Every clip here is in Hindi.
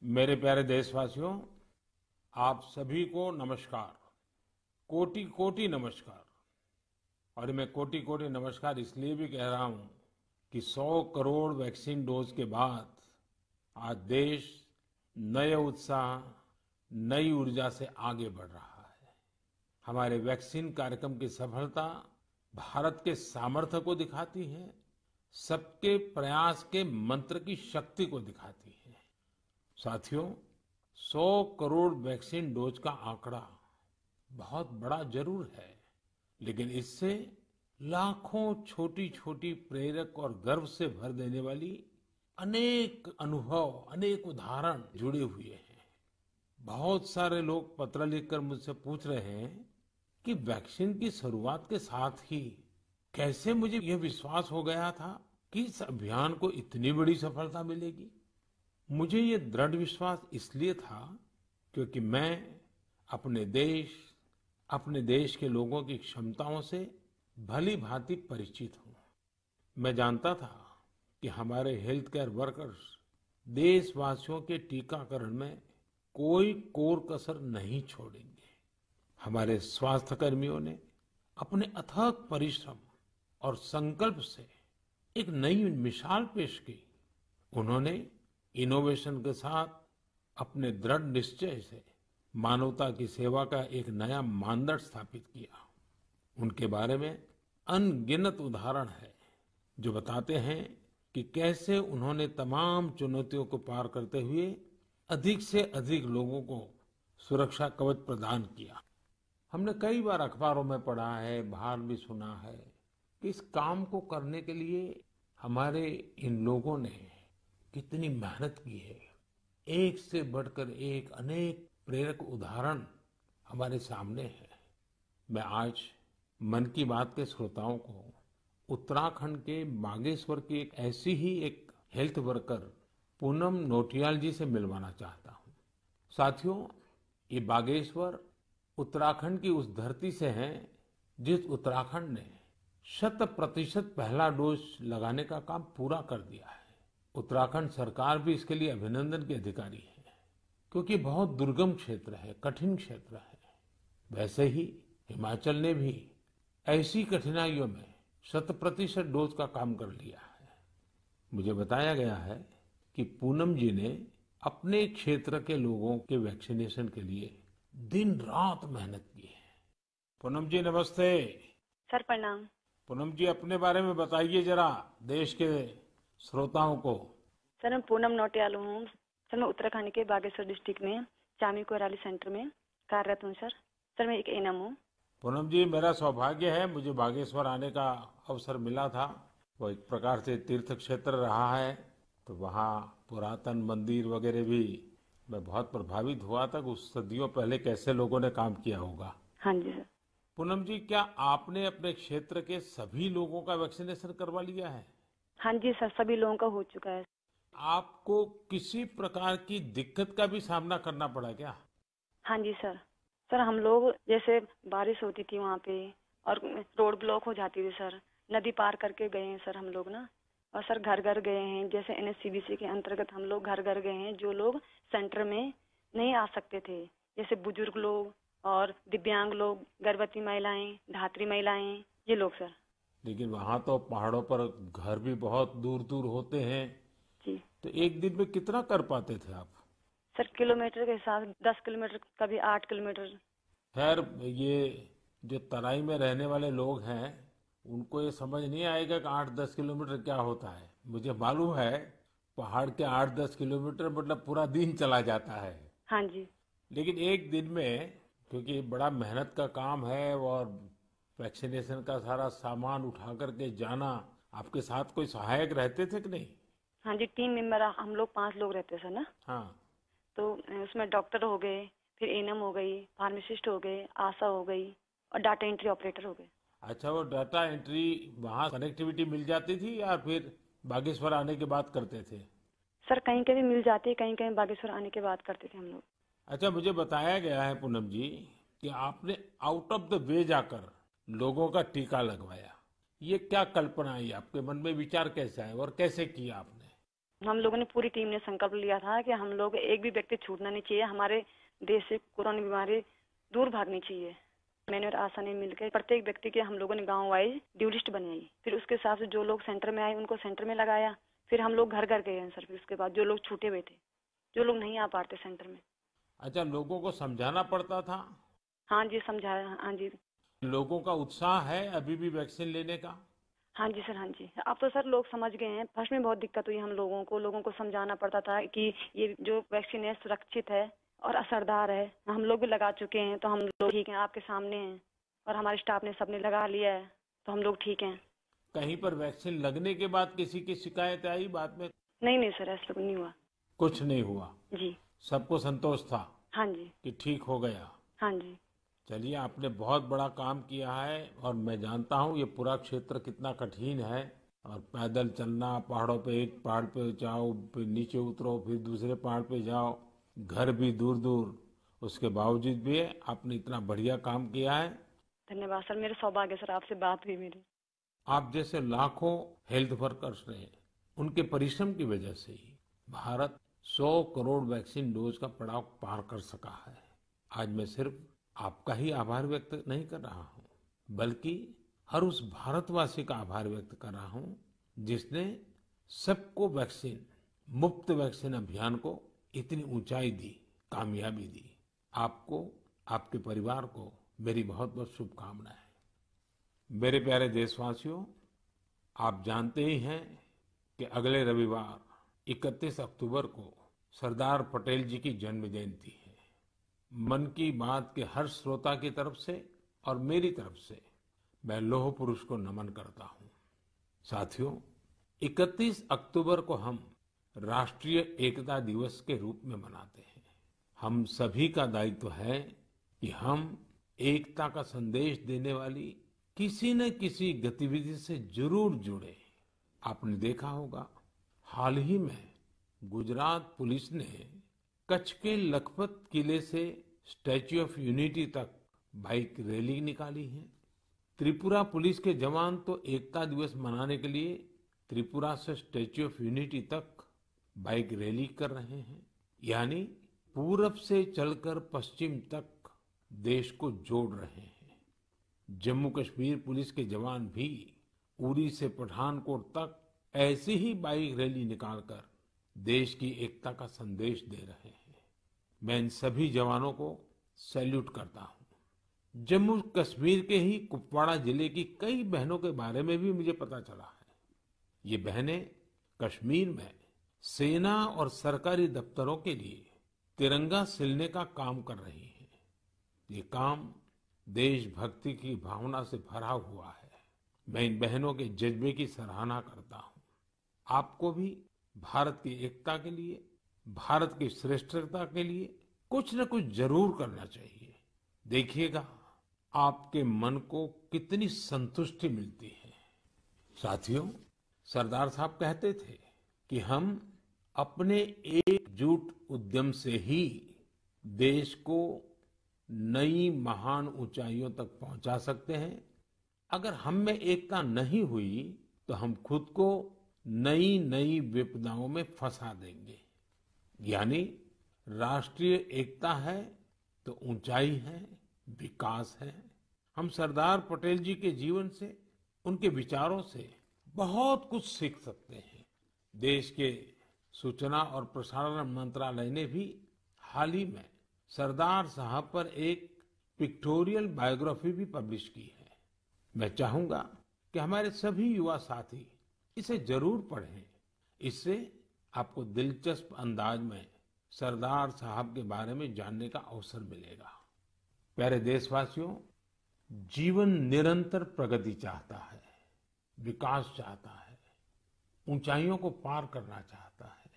मेरे प्यारे देशवासियों, आप सभी को नमस्कार। कोटि कोटि नमस्कार। और मैं कोटि कोटि नमस्कार इसलिए भी कह रहा हूं कि 100 करोड़ वैक्सीन डोज के बाद आज देश नए उत्साह, नई ऊर्जा से आगे बढ़ रहा है। हमारे वैक्सीन कार्यक्रम की सफलता भारत के सामर्थ्य को दिखाती है, सबके प्रयास के मंत्र की शक्ति को दिखाती है। साथियों, 100 करोड़ वैक्सीन डोज का आंकड़ा बहुत बड़ा जरूर है, लेकिन इससे लाखों छोटी छोटी प्रेरक और गर्व से भर देने वाली अनेक अनुभव, अनेक उदाहरण जुड़े हुए हैं। बहुत सारे लोग पत्र लिखकर मुझसे पूछ रहे हैं कि वैक्सीन की शुरुआत के साथ ही कैसे मुझे यह विश्वास हो गया था कि इस अभियान को इतनी बड़ी सफलता मिलेगी। मुझे ये दृढ़ विश्वास इसलिए था क्योंकि मैं अपने देश के लोगों की क्षमताओं से भली भांति परिचित हूँ। मैं जानता था कि हमारे हेल्थ केयर वर्कर्स देशवासियों के टीकाकरण में कोई कोर कसर नहीं छोड़ेंगे। हमारे स्वास्थ्य कर्मियों ने अपने अथक परिश्रम और संकल्प से एक नई मिसाल पेश की। उन्होंने इनोवेशन के साथ अपने दृढ़ निश्चय से मानवता की सेवा का एक नया मानदंड स्थापित किया। उनके बारे में अनगिनत उदाहरण है जो बताते हैं कि कैसे उन्होंने तमाम चुनौतियों को पार करते हुए अधिक से अधिक लोगों को सुरक्षा कवच प्रदान किया। हमने कई बार अखबारों में पढ़ा है, बाहर भी सुना है कि इस काम को करने के लिए हमारे इन लोगों ने कितनी मेहनत की है। एक से बढ़कर एक अनेक प्रेरक उदाहरण हमारे सामने है। मैं आज मन की बात के श्रोताओं को उत्तराखंड के बागेश्वर की एक ऐसी ही एक हेल्थ वर्कर पूनम नौटियाल जी से मिलवाना चाहता हूँ। साथियों, ये बागेश्वर उत्तराखंड की उस धरती से है जिस उत्तराखंड ने 100% पहला डोज लगाने का काम पूरा कर दिया है। उत्तराखंड सरकार भी इसके लिए अभिनंदन की अधिकारी है, क्योंकि बहुत दुर्गम क्षेत्र है, कठिन क्षेत्र है। वैसे ही हिमाचल ने भी ऐसी कठिनाइयों में 100% डोज का काम कर लिया है। मुझे बताया गया है कि पूनम जी ने अपने क्षेत्र के लोगों के वैक्सीनेशन के लिए दिन रात मेहनत की है। पूनम जी नमस्ते। सर प्रणाम। पूनम जी, अपने बारे में बताइए जरा देश के श्रोताओं को। सर मैं पूनम नौटियाल हूँ। सर मैं उत्तराखंड के बागेश्वर डिस्ट्रिक्ट में चामी कोराली सेंटर में कार्यरत हूँ। सर मैं एक एएनएम हूँ। पूनम जी, मेरा सौभाग्य है, मुझे बागेश्वर आने का अवसर मिला था। वो एक प्रकार से तीर्थ क्षेत्र रहा है, तो वहाँ पुरातन मंदिर वगैरह भी मैं बहुत प्रभावित हुआ था कि उस सदियों पहले कैसे लोगों ने काम किया होगा। हाँ जी सर। पूनम जी, क्या आपने अपने क्षेत्र के सभी लोगों का वैक्सीनेशन करवा लिया है? हाँ जी सर, सभी लोगों का हो चुका है। आपको किसी प्रकार की दिक्कत का भी सामना करना पड़ा क्या? हाँ जी सर। सर हम लोग जैसे बारिश होती थी वहाँ पे और रोड ब्लॉक हो जाती थी सर, नदी पार करके गए हैं सर हम लोग ना। और सर घर घर गए हैं, जैसे एनएचसीवीसी के अंतर्गत हम लोग घर घर गए हैं जो लोग सेंटर में नहीं आ सकते थे, जैसे बुजुर्ग लोग और दिव्यांग लोग, गर्भवती महिलाएं, धात्री महिलाएं, ये लोग सर। लेकिन वहां तो पहाड़ों पर घर भी बहुत दूर दूर होते हैं, जी तो एक दिन में कितना कर पाते थे आप? सर, किलोमीटर के हिसाब से 10 किलोमीटर, कभी 8 किलोमीटर। खैर, ये जो तराई में रहने वाले लोग हैं उनको ये समझ नहीं आएगा कि 8-10 किलोमीटर क्या होता है। मुझे मालूम है पहाड़ के 8-10 किलोमीटर मतलब पूरा दिन चला जाता है। हाँ जी। लेकिन एक दिन में, क्योंकि बड़ा मेहनत का काम है और वैक्सीनेशन का सारा सामान उठा करके जाना, आपके साथ कोई सहायक रहते थे कि नहीं? हाँ जी, टीम मेंबर हम लोग 5 लोग रहते सर ना। हाँ। तो उसमें डॉक्टर हो गए, फिर एएनएम हो गई, फार्मासिस्ट हो गए, आशा हो गई और डाटा एंट्री ऑपरेटर हो गए। अच्छा, वो डाटा एंट्री वहाँ कनेक्टिविटी मिल जाती थी या फिर बागेश्वर आने के बाद करते थे? सर कहीं कहीं मिल जाती है, कहीं कहीं बागेश्वर आने के बाद करते थे हम लोग। अच्छा, मुझे बताया गया है पूनम जी कि आपने आउट ऑफ द वे जाकर लोगों का टीका लगवाया। ये क्या कल्पना आई आपके मन में, विचार कैसे आया और कैसे किया आपने? हम लोगों ने पूरी टीम ने संकल्प लिया था कि हम लोग एक भी व्यक्ति छूटना नहीं चाहिए, हमारे देश से कोरोना बीमारी दूर भागनी चाहिए। मैंने और आशा ने मिलकर प्रत्येक व्यक्ति के हम लोगों ने गांव वाइज ड्यू लिस्ट बनाई। फिर उसके हिसाब से जो लोग सेंटर में आए उनको सेंटर में लगाया। फिर हम लोग घर घर गए हैं सर। फिर उसके बाद जो लोग छूटे हुए थे, जो लोग नहीं आ पाते सेंटर में। अच्छा, लोगों को समझाना पड़ता था? हाँ जी, समझाया। हाँ जी। लोगों का उत्साह है अभी भी वैक्सीन लेने का? हाँ जी सर, हाँ जी। अब तो सर लोग समझ गए हैं। फर्स्ट में बहुत दिक्कत हुई हम लोगों को समझाना पड़ता था कि ये जो वैक्सीन है सुरक्षित है और असरदार है। हम लोग भी लगा चुके हैं तो हम लोग ठीक हैं, आपके सामने हैं। और हमारे स्टाफ ने सबने लगा लिया है तो हम लोग ठीक हैं। कहीं पर वैक्सीन लगने के बाद किसी की शिकायत आई बाद में? नहीं नहीं सर, ऐसा कुछ नहीं हुआ। कुछ नहीं हुआ? जी। सबको संतोष था हाँ जी। कि ठीक हो गया? हाँ जी। चलिए, आपने बहुत बड़ा काम किया है और मैं जानता हूँ ये पूरा क्षेत्र कितना कठिन है। और पैदल चलना, पहाड़ों पे, एक पहाड़ पे जाओ फिर नीचे उतरो फिर दूसरे पहाड़ पे जाओ, घर भी दूर दूर, उसके बावजूद भी आपने इतना बढ़िया काम किया है। धन्यवाद सर, मेरे सौभाग्य सर आपसे बात हुई मेरी। आप जैसे लाखों हेल्थ वर्कर्स ने, उनके परिश्रम की वजह से ही भारत 100 करोड़ वैक्सीन डोज का पड़ाव पार कर सका है। आज मैं सिर्फ आपका ही आभार व्यक्त नहीं कर रहा हूँ, बल्कि हर उस भारतवासी का आभार व्यक्त कर रहा हूँ जिसने सबको वैक्सीन, मुफ्त वैक्सीन अभियान को इतनी ऊंचाई दी, कामयाबी दी। आपको, आपके परिवार को मेरी बहुत बहुत शुभकामनाएं। मेरे प्यारे देशवासियों, आप जानते ही हैं कि अगले रविवार 31 अक्टूबर को सरदार पटेल जी की जन्म जयंती है। मन की बात के हर श्रोता की तरफ से और मेरी तरफ से मैं लौह पुरुष को नमन करता हूं। साथियों, 31 अक्टूबर को हम राष्ट्रीय एकता दिवस के रूप में मनाते हैं। हम सभी का दायित्व है कि हम एकता का संदेश देने वाली किसी न किसी गतिविधि से जरूर जुड़े। आपने देखा होगा, हाल ही में गुजरात पुलिस ने कच्छ के लखपत किले से स्टैच्यू ऑफ यूनिटी तक बाइक रैली निकाली है। त्रिपुरा पुलिस के जवान तो एकता दिवस मनाने के लिए त्रिपुरा से स्टैच्यू ऑफ यूनिटी तक बाइक रैली कर रहे हैं। यानी पूरब से चलकर पश्चिम तक देश को जोड़ रहे हैं। जम्मू कश्मीर पुलिस के जवान भी उरी से पठानकोट तक ऐसी ही बाइक रैली निकालकर देश की एकता का संदेश दे रहे हैं। मैं इन सभी जवानों को सैल्यूट करता हूं। जम्मू कश्मीर के ही कुपवाड़ा जिले की कई बहनों के बारे में भी मुझे पता चला है। ये बहनें कश्मीर में सेना और सरकारी दफ्तरों के लिए तिरंगा सिलने का काम कर रही हैं। ये काम देशभक्ति की भावना से भरा हुआ है। मैं इन बहनों के जज्बे की सराहना करता हूं। आपको भी भारत की एकता के लिए, भारत की श्रेष्ठता के लिए कुछ न कुछ जरूर करना चाहिए। देखिएगा, आपके मन को कितनी संतुष्टि मिलती है। साथियों, सरदार साहब कहते थे कि हम अपने एकजुट उद्यम से ही देश को नई महान ऊंचाइयों तक पहुंचा सकते हैं। अगर हम में एकता नहीं हुई तो हम खुद को नई नई विपदाओं में फंसा देंगे। यानी राष्ट्रीय एकता है तो ऊंचाई है, विकास है। हम सरदार पटेल जी के जीवन से, उनके विचारों से बहुत कुछ सीख सकते हैं। देश के सूचना और प्रसारण मंत्रालय ने भी हाल ही में सरदार साहब पर एक पिक्टोरियल बायोग्राफी भी पब्लिश की है। मैं चाहूंगा कि हमारे सभी युवा साथी इसे जरूर पढ़ें। इससे आपको दिलचस्प अंदाज में सरदार साहब के बारे में जानने का अवसर मिलेगा। प्यारे देशवासियों, जीवन निरंतर प्रगति चाहता है, विकास चाहता है, ऊंचाइयों को पार करना चाहता है।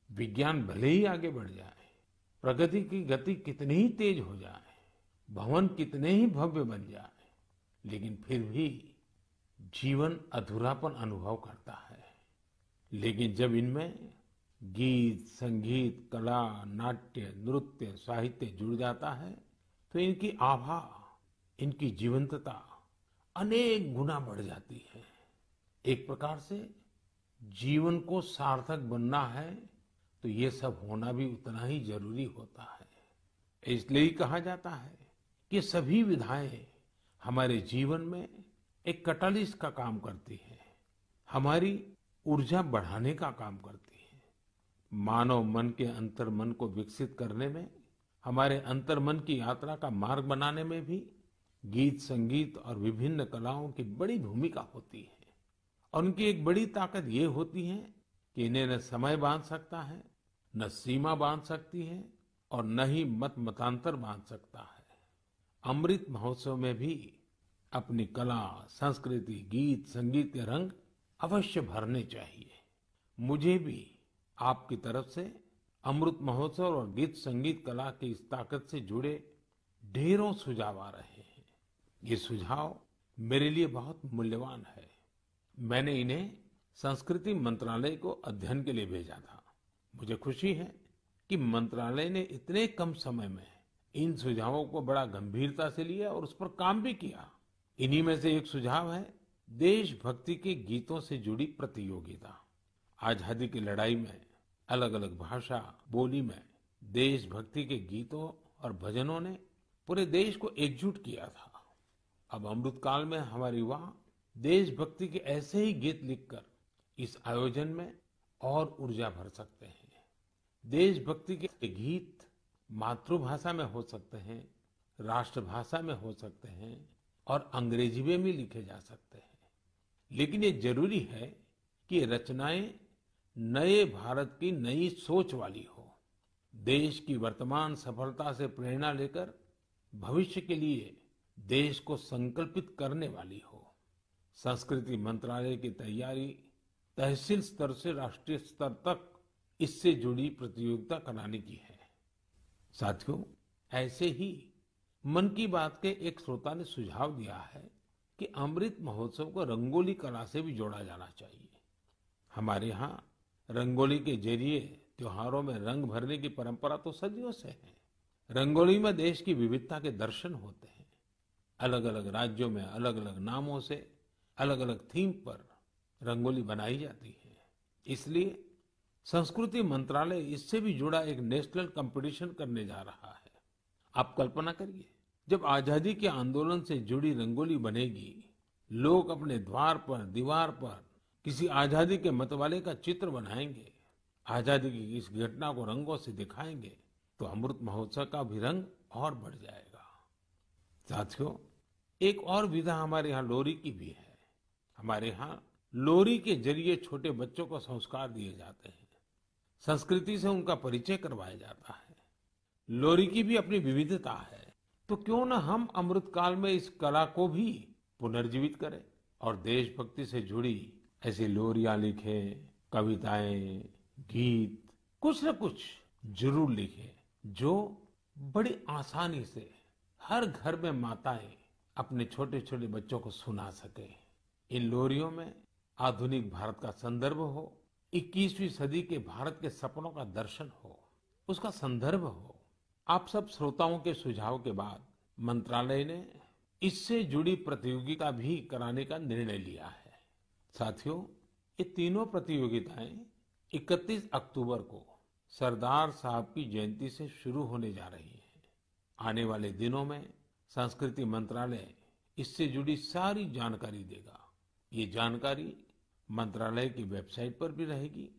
विज्ञान भले ही आगे बढ़ जाए, प्रगति की गति कितनी ही तेज हो जाए, भवन कितने ही भव्य बन जाए, लेकिन फिर भी जीवन अधूरापन अनुभव करता है। लेकिन जब इनमें गीत, संगीत, कला, नाट्य, नृत्य, साहित्य जुड़ जाता है तो इनकी आभा, इनकी जीवंतता अनेक गुना बढ़ जाती है। एक प्रकार से जीवन को सार्थक बनना है तो ये सब होना भी उतना ही जरूरी होता है। इसलिए ही कहा जाता है कि सभी विधाएं हमारे जीवन में एक कैटलिस्ट का काम करती है, हमारी ऊर्जा बढ़ाने का काम करती है। मानव मन के अंतर्मन को विकसित करने में, हमारे अंतर्मन की यात्रा का मार्ग बनाने में भी गीत, संगीत और विभिन्न कलाओं की बड़ी भूमिका होती है। और उनकी एक बड़ी ताकत ये होती है कि इन्हें न समय बांध सकता है, न सीमा बांध सकती है और न ही मत मतांतर बांध सकता है। अमृत महोत्सव में भी अपनी कला, संस्कृति, गीत, संगीत के रंग अवश्य भरने चाहिए। मुझे भी आपकी तरफ से अमृत महोत्सव और गीत संगीत कला की इस ताकत से जुड़े ढेरों सुझाव आ रहे हैं। ये सुझाव मेरे लिए बहुत मूल्यवान है। मैंने इन्हें संस्कृति मंत्रालय को अध्ययन के लिए भेजा था। मुझे खुशी है कि मंत्रालय ने इतने कम समय में इन सुझावों को बड़ा गंभीरता से लिया और उस पर काम भी किया। इन्हीं में से एक सुझाव है देशभक्ति के गीतों से जुड़ी प्रतियोगिता। आजादी की लड़ाई में अलग अलग भाषा, बोली में देशभक्ति के गीतों और भजनों ने पूरे देश को एकजुट किया था। अब अमृतकाल में हमारे युवा देशभक्ति के ऐसे ही गीत लिखकर इस आयोजन में और ऊर्जा भर सकते हैं। देशभक्ति के गीत मातृभाषा में हो सकते हैं, राष्ट्रभाषा में हो सकते हैं और अंग्रेजी में भी लिखे जा सकते हैं। लेकिन ये जरूरी है कि ये रचनाएं नए भारत की नई सोच वाली हो, देश की वर्तमान सफलता से प्रेरणा लेकर भविष्य के लिए देश को संकल्पित करने वाली हो। संस्कृति मंत्रालय की तैयारी तहसील स्तर से राष्ट्रीय स्तर तक इससे जुड़ी प्रतियोगिता कराने की है। साथियों, ऐसे ही मन की बात के एक श्रोता ने सुझाव दिया है कि अमृत महोत्सव को रंगोली कला से भी जोड़ा जाना चाहिए। हमारे यहाँ रंगोली के जरिए त्योहारों में रंग भरने की परंपरा तो सदियों से है। रंगोली में देश की विविधता के दर्शन होते हैं। अलग अलग राज्यों में अलग अलग नामों से अलग अलग थीम पर रंगोली बनाई जाती है। इसलिए संस्कृति मंत्रालय इससे भी जुड़ा एक नेशनल कंपटीशन करने जा रहा है। आप कल्पना करिए, जब आजादी के आंदोलन से जुड़ी रंगोली बनेगी, लोग अपने द्वार पर, दीवार पर किसी आजादी के मतवाले का चित्र बनाएंगे, आजादी की इस घटना को रंगों से दिखाएंगे, तो अमृत महोत्सव का भी रंग और बढ़ जाएगा। साथियों, एक और विधा हमारे यहाँ लोरी की भी है। हमारे यहाँ लोरी के जरिए छोटे बच्चों को संस्कार दिए जाते हैं, संस्कृति से उनका परिचय करवाया जाता है। लोरी की भी अपनी विविधता है, तो क्यों न हम अमृतकाल में इस कला को भी पुनर्जीवित करें और देशभक्ति से जुड़ी ऐसी लोरियां लिखें, कविताएं, गीत, कुछ न कुछ जरूर लिखें जो बड़ी आसानी से हर घर में माताएं अपने छोटे छोटे बच्चों को सुना सके। इन लोरियों में आधुनिक भारत का संदर्भ हो, 21वीं सदी के भारत के सपनों का दर्शन हो, उसका संदर्भ हो। आप सब श्रोताओं के सुझाव के बाद मंत्रालय ने इससे जुड़ी प्रतियोगिता भी कराने का निर्णय लिया है। साथियों, ये तीनों प्रतियोगिताएं 31 अक्टूबर को सरदार साहब की जयंती से शुरू होने जा रही हैं। आने वाले दिनों में संस्कृति मंत्रालय इससे जुड़ी सारी जानकारी देगा। ये जानकारी मंत्रालय की वेबसाइट पर भी रहेगी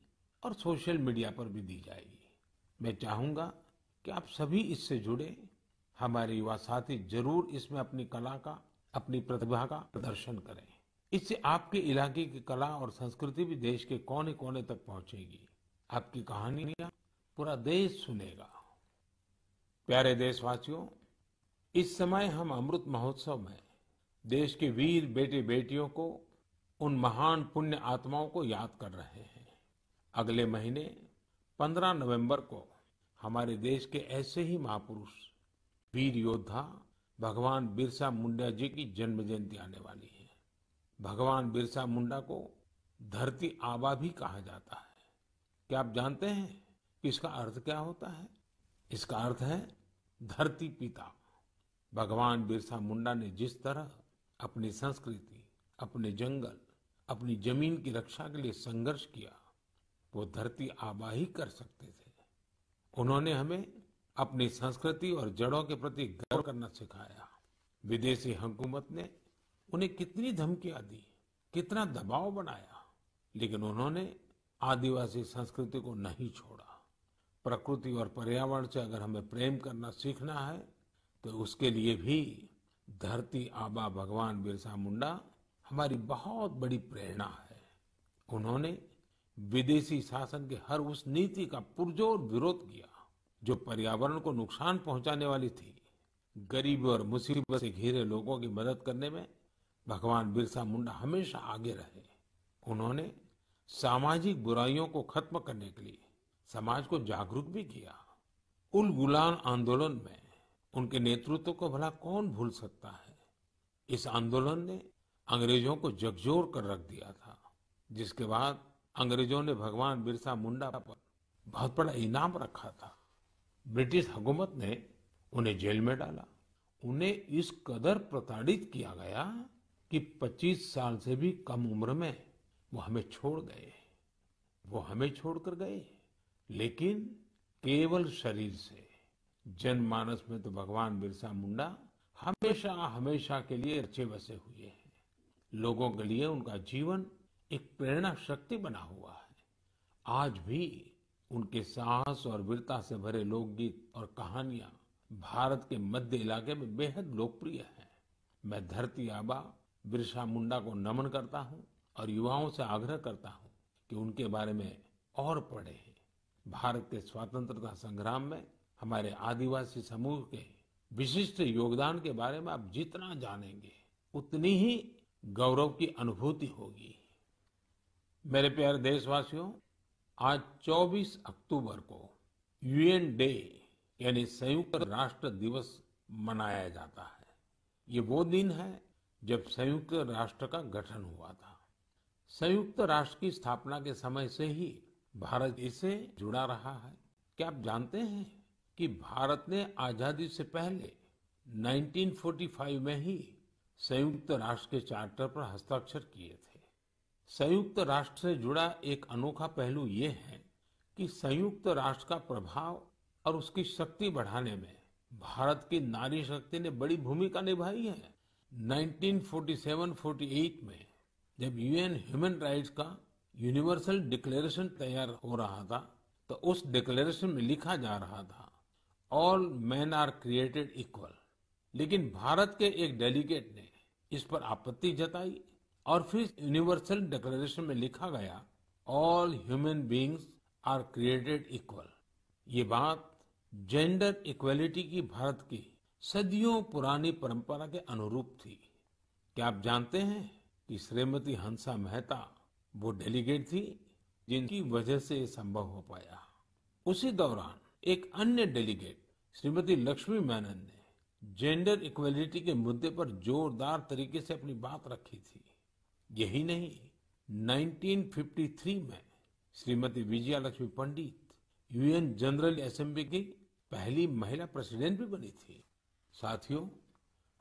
और सोशल मीडिया पर भी दी जाएगी। मैं चाहूंगा कि आप सभी इससे जुड़े, हमारे युवा साथी जरूर इसमें अपनी कला का, अपनी प्रतिभा का प्रदर्शन करें। इससे आपके इलाके की कला और संस्कृति भी देश के कोने कोने तक पहुंचेगी। आपकी कहानियां पूरा देश सुनेगा। प्यारे देशवासियों, इस समय हम अमृत महोत्सव में देश के वीर बेटे बेटियों को, उन महान पुण्य आत्माओं को याद कर रहे हैं। अगले महीने 15 नवंबर को हमारे देश के ऐसे ही महापुरुष, वीर योद्धा भगवान बिरसा मुंडा जी की जन्म जयंती आने वाली है। भगवान बिरसा मुंडा को धरती आबा भी कहा जाता है। क्या आप जानते हैं कि इसका अर्थ क्या होता है? इसका अर्थ है धरती पिता। भगवान बिरसा मुंडा ने जिस तरह अपनी संस्कृति, अपने जंगल, अपनी जमीन की रक्षा के लिए संघर्ष किया, वो धरती आबा ही कर सकते थे। उन्होंने हमें अपनी संस्कृति और जड़ों के प्रति गर्व करना सिखाया। विदेशी हुकूमत ने उन्हें कितनी धमकियां दी, कितना दबाव बनाया, लेकिन उन्होंने आदिवासी संस्कृति को नहीं छोड़ा। प्रकृति और पर्यावरण से अगर हमें प्रेम करना सीखना है तो उसके लिए भी धरती आबा भगवान बिरसा मुंडा हमारी बहुत बड़ी प्रेरणा है। उन्होंने विदेशी शासन के हर उस नीति का पुरजोर विरोध किया जो पर्यावरण को नुकसान पहुंचाने वाली थी। गरीब और मुसीबत से घिरे लोगों की मदद करने में भगवान बिरसा मुंडा हमेशा आगे रहे। उन्होंने सामाजिक बुराइयों को खत्म करने के लिए समाज को जागरूक भी किया। उल गुलान आंदोलन में उनके नेतृत्व को भला कौन भूल सकता है। इस आंदोलन ने अंग्रेजों को झकझोर कर रख दिया था, जिसके बाद अंग्रेजों ने भगवान बिरसा मुंडा पर बहुत बड़ा इनाम रखा था। ब्रिटिश हुकूमत ने उन्हें जेल में डाला। उन्हें इस कदर प्रताड़ित किया गया कि 25 साल से भी कम उम्र में वो हमें छोड़ गए। वो हमें छोड़कर गए, लेकिन केवल शरीर से। जनमानस में तो भगवान बिरसा मुंडा हमेशा हमेशा के लिए रचे बसे हुए हैं। लोगों के लिए उनका जीवन एक प्रेरणा शक्ति बना हुआ है। आज भी उनके साहस और वीरता से भरे लोकगीत और कहानियां भारत के मध्य इलाके में बेहद लोकप्रिय हैं। मैं धरती आबा बिरसा मुंडा को नमन करता हूं और युवाओं से आग्रह करता हूं कि उनके बारे में और पढ़ें। भारत के स्वतंत्रता संग्राम में हमारे आदिवासी समूह के विशिष्ट योगदान के बारे में आप जितना जानेंगे उतनी ही गौरव की अनुभूति होगी। मेरे प्यारे देशवासियों, आज 24 अक्टूबर को यूएन डे यानी संयुक्त राष्ट्र दिवस मनाया जाता है। ये वो दिन है जब संयुक्त राष्ट्र का गठन हुआ था। संयुक्त राष्ट्र की स्थापना के समय से ही भारत इससे जुड़ा रहा है। क्या आप जानते हैं कि भारत ने आजादी से पहले 1945 में ही संयुक्त राष्ट्र के चार्टर पर हस्ताक्षर किए थे। संयुक्त राष्ट्र से जुड़ा एक अनोखा पहलू ये है कि संयुक्त राष्ट्र का प्रभाव और उसकी शक्ति बढ़ाने में भारत की नारी शक्ति ने बड़ी भूमिका निभाई है। 1947-48 में जब यूएन ह्यूमन राइट्स का यूनिवर्सल डिक्लेरेशन तैयार हो रहा था तो उस डिक्लेरेशन में लिखा जा रहा था all man are created equal. लेकिन भारत के एक डेलीगेट ने इस पर आपत्ति जताई और फिर यूनिवर्सल डिक्लेरेशन में लिखा गया all human beings are created equal. ये बात जेंडर इक्वलिटी की भारत की सदियों पुरानी परंपरा के अनुरूप थी। क्या आप जानते हैं कि श्रीमती हंसा मेहता वो डेलीगेट थी जिनकी वजह से ये संभव हो पाया। उसी दौरान एक अन्य डेलीगेट श्रीमती लक्ष्मी मेनन ने जेंडर इक्वलिटी के मुद्दे पर जोरदार तरीके से अपनी बात रखी थी। यही नहीं, 1953 में श्रीमती विजया लक्ष्मी पंडित यूएन जनरल असेंबली की पहली महिला प्रेसिडेंट भी बनी थी। साथियों,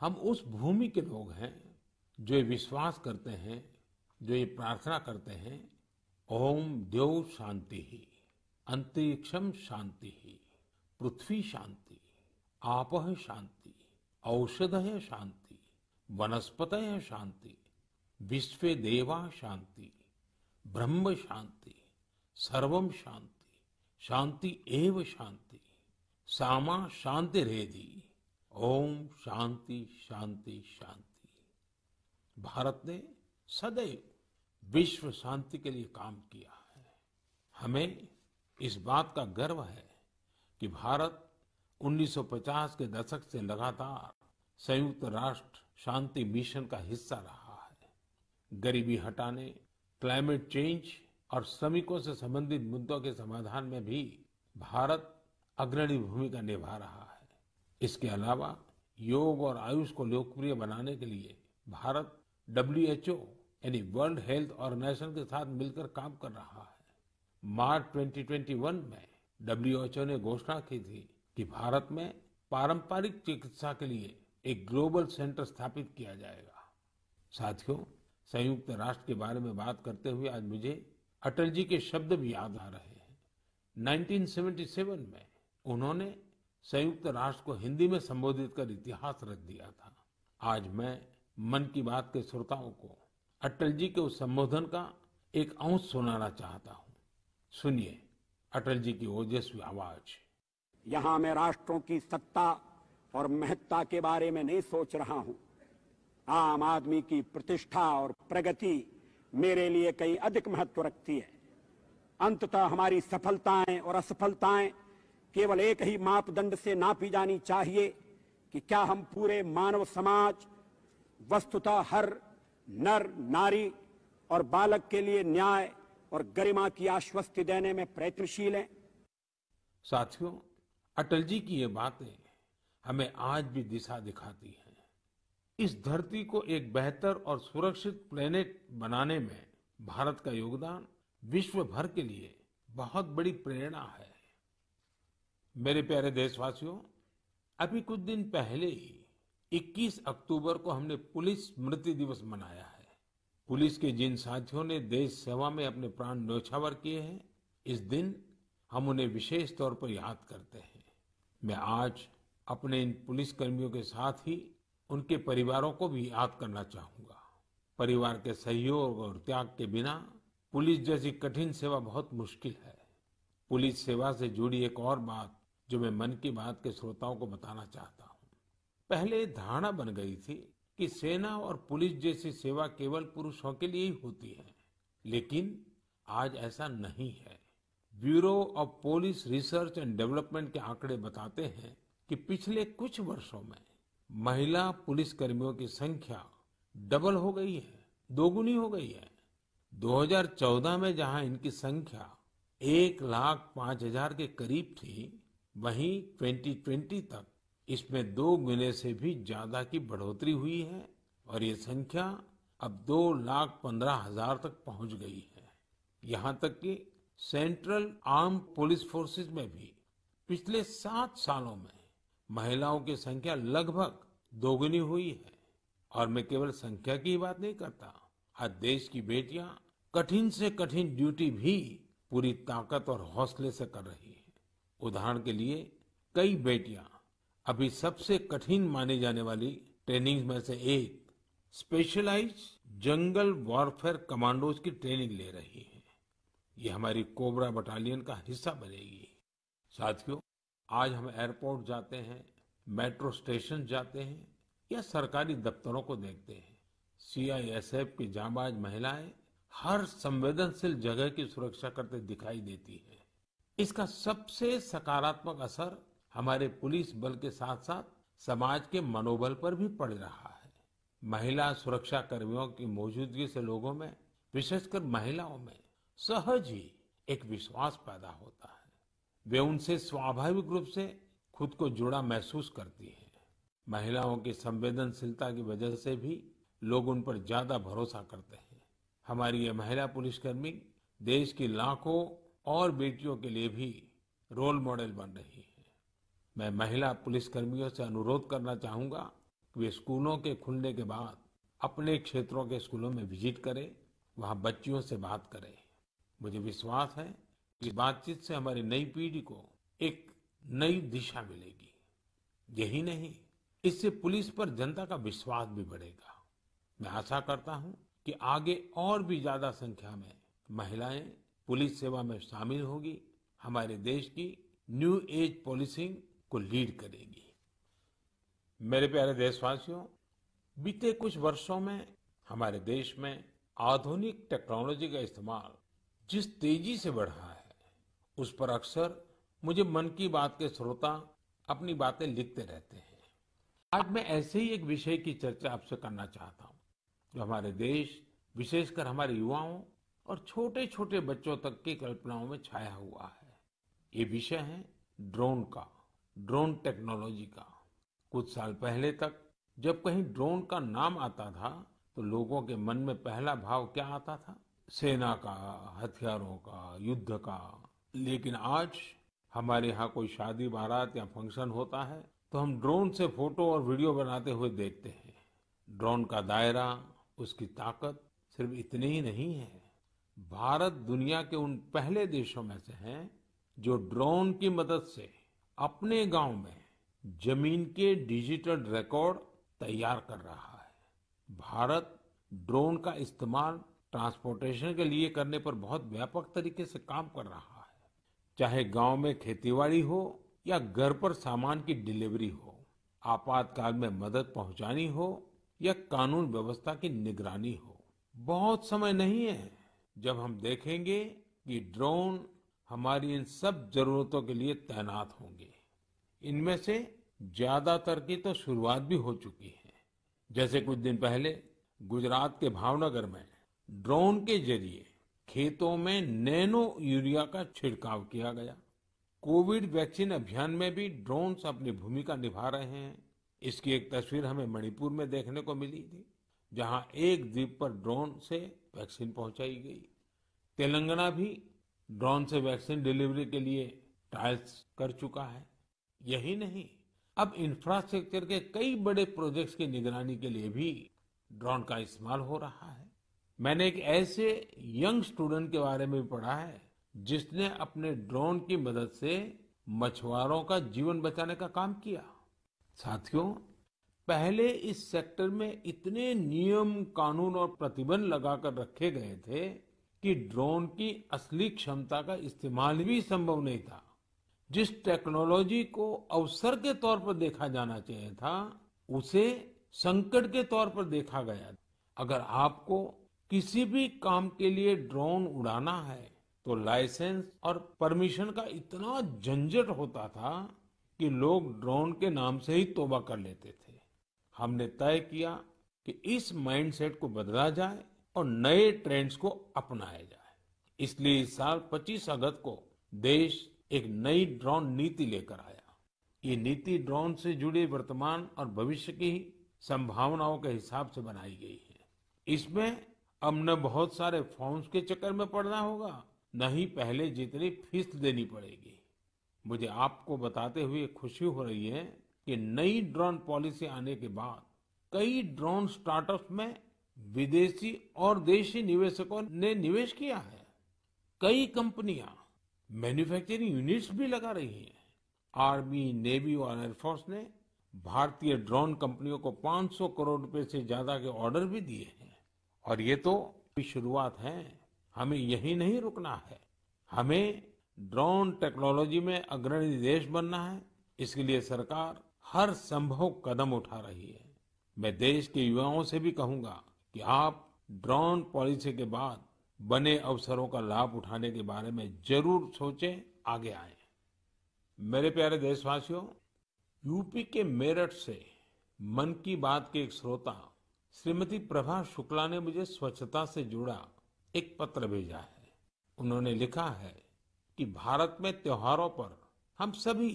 हम उस भूमि के लोग हैं जो ये विश्वास करते हैं, जो ये प्रार्थना करते हैं, ओम द्यौः शांतिः, अंतरिक्षं शांतिः, पृथ्वी शांति, आपः शांति, औषधयः शांति, वनस्पतयः शांति, विश्वे देवा शांति, ब्रह्म शांति, सर्वम शांति, शांति एव शांति, सामा शांतिरेधि, ओम शांति शांति शांति। भारत ने सदैव विश्व शांति के लिए काम किया है। हमें इस बात का गर्व है कि भारत 1950 के दशक से लगातार संयुक्त राष्ट्र शांति मिशन का हिस्सा रहा है। गरीबी हटाने, क्लाइमेट चेंज और श्रमिकों से संबंधित मुद्दों के समाधान में भी भारत अग्रणी भूमिका निभा रहा है। इसके अलावा योग और आयुष को लोकप्रिय बनाने के लिए भारत WHO यानी वर्ल्ड हेल्थ ऑर्गेनाइजेशन के साथ मिलकर काम कर रहा है। मार्च 2021 में WHO ने घोषणा की थी कि भारत में पारंपरिक चिकित्सा के लिए एक ग्लोबल सेंटर स्थापित किया जाएगा। साथियों, संयुक्त राष्ट्र के बारे में बात करते हुए आज मुझे अटल जी के शब्द भी याद आ रहे हैं। 1977 में उन्होंने संयुक्त राष्ट्र को हिंदी में संबोधित कर इतिहास रच दिया था। आज मैं मन की बात के श्रोताओं को अटल जी के उस संबोधन का एक अंश सुनाना चाहता हूँ। सुनिए अटल जी की ओजस्वी आवाज। यहाँ मैं राष्ट्रों की सत्ता और महत्ता के बारे में नहीं सोच रहा हूं। आम आदमी की प्रतिष्ठा और प्रगति मेरे लिए कहीं अधिक महत्व रखती है। अंततः हमारी सफलताएं और असफलताएं केवल एक ही मापदंड से नापी जानी चाहिए कि क्या हम पूरे मानव समाज, वस्तुतः हर नर नारी और बालक के लिए न्याय और गरिमा की आश्वस्ति देने में प्रयत्नशील हैं। साथियों, अटल जी की ये बातें हमें आज भी दिशा दिखाती हैं। इस धरती को एक बेहतर और सुरक्षित प्लेनेट बनाने में भारत का योगदान विश्व भर के लिए बहुत बड़ी प्रेरणा है। मेरे प्यारे देशवासियों, अभी कुछ दिन पहले ही 21 अक्टूबर को हमने पुलिस स्मृति दिवस मनाया है। पुलिस के जिन साथियों ने देश सेवा में अपने प्राण न्योछावर किए हैं, इस दिन हम उन्हें विशेष तौर पर याद करते हैं। मैं आज अपने इन पुलिस कर्मियों के साथ ही उनके परिवारों को भी याद करना चाहूंगा। परिवार के सहयोग और त्याग के बिना पुलिस जैसी कठिन सेवा बहुत मुश्किल है। पुलिस सेवा से जुड़ी एक और बात जो मैं मन की बात के श्रोताओं को बताना चाहता हूँ। पहले धारणा बन गई थी कि सेना और पुलिस जैसी सेवा केवल पुरुषों के लिए ही होती है, लेकिन आज ऐसा नहीं है। Bureau of police research and development के आंकड़े बताते हैं कि पिछले कुछ वर्षों में महिला पुलिस कर्मियों की संख्या डबल हो गई है, दोगुनी हो गई है। 2014 में जहां इनकी संख्या 1,05,000 के करीब थी, वहीं 2020 तक इसमें 2 गुने से भी ज्यादा की बढ़ोतरी हुई है और ये संख्या अब 2,15,000 तक पहुंच गई है। यहां तक कि सेंट्रल आर्म पुलिस फोर्सेस में भी पिछले 7 सालों में महिलाओं की संख्या लगभग दोगुनी हुई है। और मैं केवल संख्या की ही बात नहीं करता। आज देश की बेटियां कठिन से कठिन ड्यूटी भी पूरी ताकत और हौसले से कर रही है। उदाहरण के लिए कई बेटियां अभी सबसे कठिन माने जाने वाली ट्रेनिंग में से एक स्पेशलाइज्ड जंगल वॉरफेयर कमांडोज की ट्रेनिंग ले रही है। ये हमारी कोबरा बटालियन का हिस्सा बनेगी। साथियों, आज हम एयरपोर्ट जाते हैं, मेट्रो स्टेशन जाते हैं या सरकारी दफ्तरों को देखते हैं। सीआईएसएफ की जांबाज महिलाएं हर संवेदनशील जगह की सुरक्षा करते दिखाई देती है। इसका सबसे सकारात्मक असर हमारे पुलिस बल के साथ साथ समाज के मनोबल पर भी पड़ रहा है। महिला सुरक्षा कर्मियों की मौजूदगी से लोगों में, विशेषकर महिलाओं में, सहज ही एक विश्वास पैदा होता है। वे उनसे स्वाभाविक रूप से खुद को जुड़ा महसूस करती हैं। महिलाओं की संवेदनशीलता की वजह से भी लोग उन पर ज्यादा भरोसा करते हैं। हमारी ये महिला पुलिसकर्मी देश की लाखों और बेटियों के लिए भी रोल मॉडल बन रही है। मैं महिला पुलिसकर्मियों से अनुरोध करना चाहूंगा कि वे स्कूलों के खुलने के बाद अपने क्षेत्रों के स्कूलों में विजिट करें, वहां बच्चियों से बात करें। मुझे विश्वास है कि बातचीत से हमारी नई पीढ़ी को एक नई दिशा मिलेगी। यही नहीं, इससे पुलिस पर जनता का विश्वास भी बढ़ेगा। मैं आशा करता हूं कि आगे और भी ज्यादा संख्या में महिलाएं पुलिस सेवा में शामिल होगी, हमारे देश की न्यू एज पॉलिसिंग को लीड करेगी। मेरे प्यारे देशवासियों, बीते कुछ वर्षों में हमारे देश में आधुनिक टेक्नोलॉजी का इस्तेमाल जिस तेजी से बढ़ा है, उस पर अक्सर मुझे मन की बात के श्रोता अपनी बातें लिखते रहते हैं। आज मैं ऐसे ही एक विषय की चर्चा आपसे करना चाहता हूं, जो हमारे देश, विशेषकर हमारे युवाओं और छोटे छोटे बच्चों तक की कल्पनाओं में छाया हुआ है। ये विषय है ड्रोन टेक्नोलॉजी का। कुछ साल पहले तक जब कहीं ड्रोन का नाम आता था तो लोगों के मन में पहला भाव क्या आता था? सेना का, हथियारों का, युद्ध का। लेकिन आज हमारे यहाँ कोई शादी बारात या फंक्शन होता है तो हम ड्रोन से फोटो और वीडियो बनाते हुए देखते हैं। ड्रोन का दायरा, उसकी ताकत सिर्फ इतने ही नहीं है, भारत दुनिया के उन पहले देशों में से है जो ड्रोन की मदद से अपने गांव में जमीन के डिजिटल रिकॉर्ड तैयार कर रहा है। भारत ड्रोन का इस्तेमाल ट्रांसपोर्टेशन के लिए करने पर बहुत व्यापक तरीके से काम कर रहा है। चाहे गांव में खेतीबाड़ी हो या घर पर सामान की डिलीवरी हो, आपातकाल में मदद पहुंचानी हो या कानून व्यवस्था की निगरानी हो, बहुत समय नहीं है जब हम देखेंगे कि ड्रोन हमारी इन सब जरूरतों के लिए तैनात होंगे। इनमें से ज्यादातर की तो शुरुआत भी हो चुकी है। जैसे कुछ दिन पहले गुजरात के भावनगर में ड्रोन के जरिए खेतों में नैनो यूरिया का छिड़काव किया गया। कोविड वैक्सीन अभियान में भी ड्रोन्स अपनी भूमिका निभा रहे हैं। इसकी एक तस्वीर हमें मणिपुर में देखने को मिली थी, जहां एक द्वीप पर ड्रोन से वैक्सीन पहुंचाई गई। तेलंगाना भी ड्रोन से वैक्सीन डिलीवरी के लिए ट्रायल्स कर चुका है। यही नहीं, अब इंफ्रास्ट्रक्चर के कई बड़े प्रोजेक्ट्स की निगरानी के लिए भी ड्रोन का इस्तेमाल हो रहा है। मैंने एक ऐसे यंग स्टूडेंट के बारे में भी पढ़ा है जिसने अपने ड्रोन की मदद से मछुआरों का जीवन बचाने का काम किया। साथियों, पहले इस सेक्टर में इतने नियम, कानून और प्रतिबंध लगाकर रखे गए थे कि ड्रोन की असली क्षमता का इस्तेमाल भी संभव नहीं था। जिस टेक्नोलॉजी को अवसर के तौर पर देखा जाना चाहिए था, उसे संकट के तौर पर देखा गया। अगर आपको किसी भी काम के लिए ड्रोन उड़ाना है तो लाइसेंस और परमिशन का इतना झंझट होता था कि लोग ड्रोन के नाम से ही तौबा कर लेते थे। हमने तय किया कि इस माइंडसेट को बदला जाए और नए ट्रेंड्स को अपनाया जाए। इसलिए इस साल 25 अगस्त को देश एक नई ड्रोन नीति लेकर आया। ये नीति ड्रोन से जुड़े वर्तमान और भविष्य की संभावनाओं के हिसाब से बनाई गई है। इसमें अब न बहुत सारे फॉर्म्स के चक्कर में पड़ना होगा, न ही पहले जितनी फीस देनी पड़ेगी। मुझे आपको बताते हुए खुशी हो रही है कि नई ड्रोन पॉलिसी आने के बाद कई ड्रोन स्टार्टअप्स में विदेशी और देशी निवेशकों ने निवेश किया है। कई कंपनियां मैन्युफैक्चरिंग यूनिट्स भी लगा रही हैं। आर्मी, नेवी और एयरफोर्स ने भारतीय ड्रोन कंपनियों को 500 करोड़ रुपए से ज्यादा के ऑर्डर भी दिए हैं। और ये तो शुरुआत है, हमें यही नहीं रुकना है। हमें ड्रोन टेक्नोलॉजी में अग्रणी देश बनना है। इसके लिए सरकार हर संभव कदम उठा रही है। मैं देश के युवाओं से भी कहूंगा कि आप ड्रोन पॉलिसी के बाद बने अवसरों का लाभ उठाने के बारे में जरूर सोचें, आगे आएं। मेरे प्यारे देशवासियों, यूपी के मेरठ से मन की बात के एक श्रोता श्रीमती प्रभा शुक्ला ने मुझे स्वच्छता से जुड़ा एक पत्र भेजा है। उन्होंने लिखा है कि भारत में त्योहारों पर हम सभी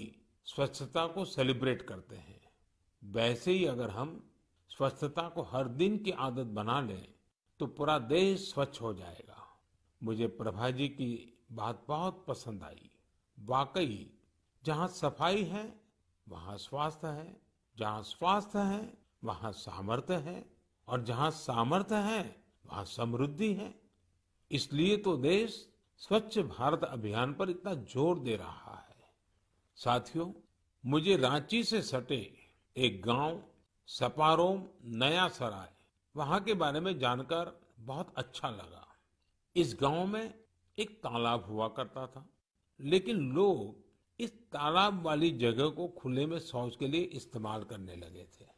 स्वच्छता को सेलिब्रेट करते हैं। वैसे ही अगर हम स्वच्छता को हर दिन की आदत बना लें तो पूरा देश स्वच्छ हो जाएगा। मुझे प्रभा जी की बात बहुत पसंद आई। वाकई जहाँ सफाई है वहाँ स्वास्थ्य है, जहाँ स्वास्थ्य है वहाँ सामर्थ्य है, और जहाँ सामर्थ्य है वहाँ समृद्धि है। इसलिए तो देश स्वच्छ भारत अभियान पर इतना जोर दे रहा है। साथियों, मुझे रांची से सटे एक गांव सपारोम नया सराय, वहां के बारे में जानकर बहुत अच्छा लगा। इस गांव में एक तालाब हुआ करता था, लेकिन लोग इस तालाब वाली जगह को खुले में शौच के लिए इस्तेमाल करने लगे थे।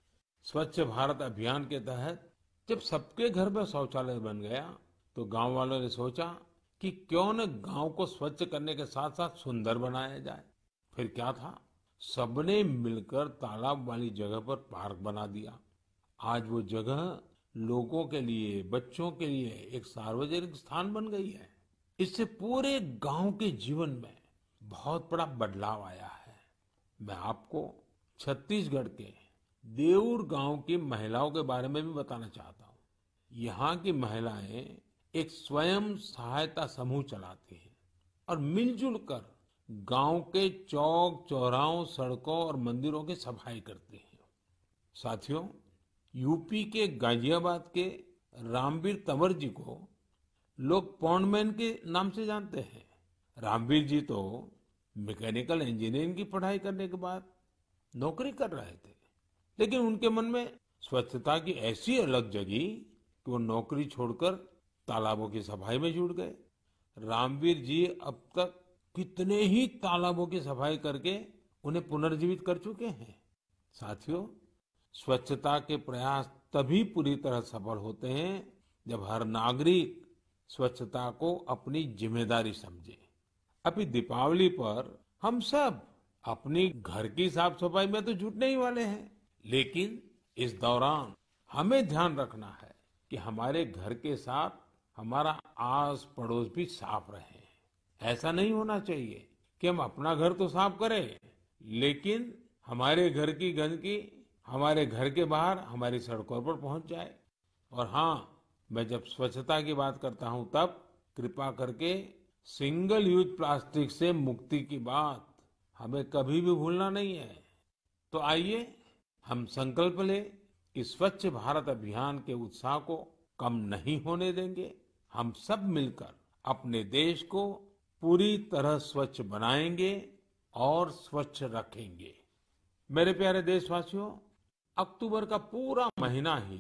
स्वच्छ भारत अभियान के तहत जब सबके घर में शौचालय बन गया तो गांव वालों ने सोचा कि क्यों न गांव को स्वच्छ करने के साथ साथ सुंदर बनाया जाए। फिर क्या था, सबने मिलकर तालाब वाली जगह पर पार्क बना दिया। आज वो जगह लोगों के लिए, बच्चों के लिए एक सार्वजनिक स्थान बन गई है। इससे पूरे गांव के जीवन में बहुत बड़ा बदलाव आया है। मैं आपको छत्तीसगढ़ के देऊर गांव की महिलाओं के बारे में भी बताना चाहता हूँ। यहाँ की महिलाएं एक स्वयं सहायता समूह चलाती हैं और मिलजुल कर गांव के चौक, चौराहों, सड़कों और मंदिरों की सफाई करती हैं। साथियों, यूपी के गाजियाबाद के रामवीर तंवर जी को लोग पॉन्डमैन के नाम से जानते हैं। रामवीर जी तो मैकेनिकल इंजीनियरिंग की पढ़ाई करने के बाद नौकरी कर रहे थे, लेकिन उनके मन में स्वच्छता की ऐसी अलग जगी कि वो नौकरी छोड़कर तालाबों की सफाई में जुट गए। रामवीर जी अब तक कितने ही तालाबों की सफाई करके उन्हें पुनर्जीवित कर चुके हैं। साथियों, स्वच्छता के प्रयास तभी पूरी तरह सफल होते हैं जब हर नागरिक स्वच्छता को अपनी जिम्मेदारी समझे। अभी दीपावली पर हम सब अपनी घर की साफ सफाई में तो जुटने ही वाले हैं, लेकिन इस दौरान हमें ध्यान रखना है कि हमारे घर के साथ हमारा आस पड़ोस भी साफ रहे। ऐसा नहीं होना चाहिए कि हम अपना घर तो साफ करें, लेकिन हमारे घर की गंदगी हमारे घर के बाहर हमारी सड़कों पर पहुंच जाए। और हाँ, मैं जब स्वच्छता की बात करता हूं तब कृपा करके सिंगल यूज प्लास्टिक से मुक्ति की बात हमें कभी भी भूलना नहीं है। तो आइए हम संकल्प लें कि स्वच्छ भारत अभियान के उत्साह को कम नहीं होने देंगे। हम सब मिलकर अपने देश को पूरी तरह स्वच्छ बनाएंगे और स्वच्छ रखेंगे। मेरे प्यारे देशवासियों, अक्टूबर का पूरा महीना ही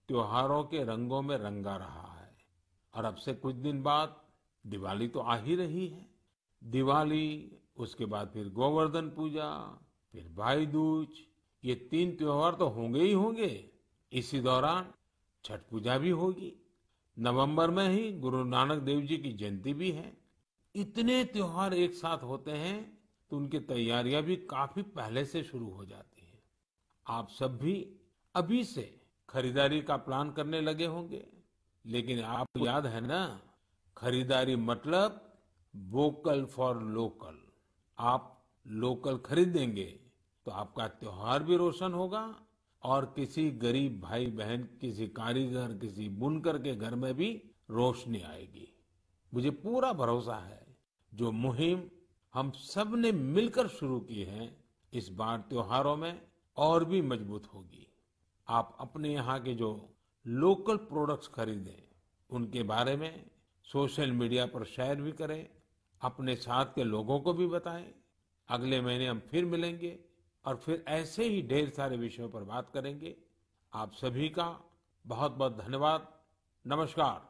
त्योहारों के रंगों में रंगा रहा है और अब से कुछ दिन बाद दिवाली तो आ ही रही है। दिवाली, उसके बाद फिर गोवर्धन पूजा, फिर भाई दूज, ये 3 त्योहार तो होंगे ही होंगे। इसी दौरान छठ पूजा भी होगी। नवंबर में ही गुरु नानक देव जी की जयंती भी है। इतने त्योहार एक साथ होते हैं तो उनकी तैयारियां भी काफी पहले से शुरू हो जाती हैं। आप सब भी अभी से खरीदारी का प्लान करने लगे होंगे, लेकिन आपको याद है ना, खरीदारी मतलब वोकल फॉर लोकल। आप लोकल खरीदेंगे तो आपका त्योहार भी रोशन होगा और किसी गरीब भाई बहन, किसी कारीगर, किसी बुनकर के घर में भी रोशनी आएगी। मुझे पूरा भरोसा है जो मुहिम हम सब ने मिलकर शुरू की है, इस बार त्योहारों में और भी मजबूत होगी। आप अपने यहाँ के जो लोकल प्रोडक्ट्स खरीदें, उनके बारे में सोशल मीडिया पर शेयर भी करें, अपने साथ के लोगों को भी बताएं। अगले महीने हम फिर मिलेंगे और फिर ऐसे ही ढेर सारे विषयों पर बात करेंगे। आप सभी का बहुत बहुत धन्यवाद। नमस्कार।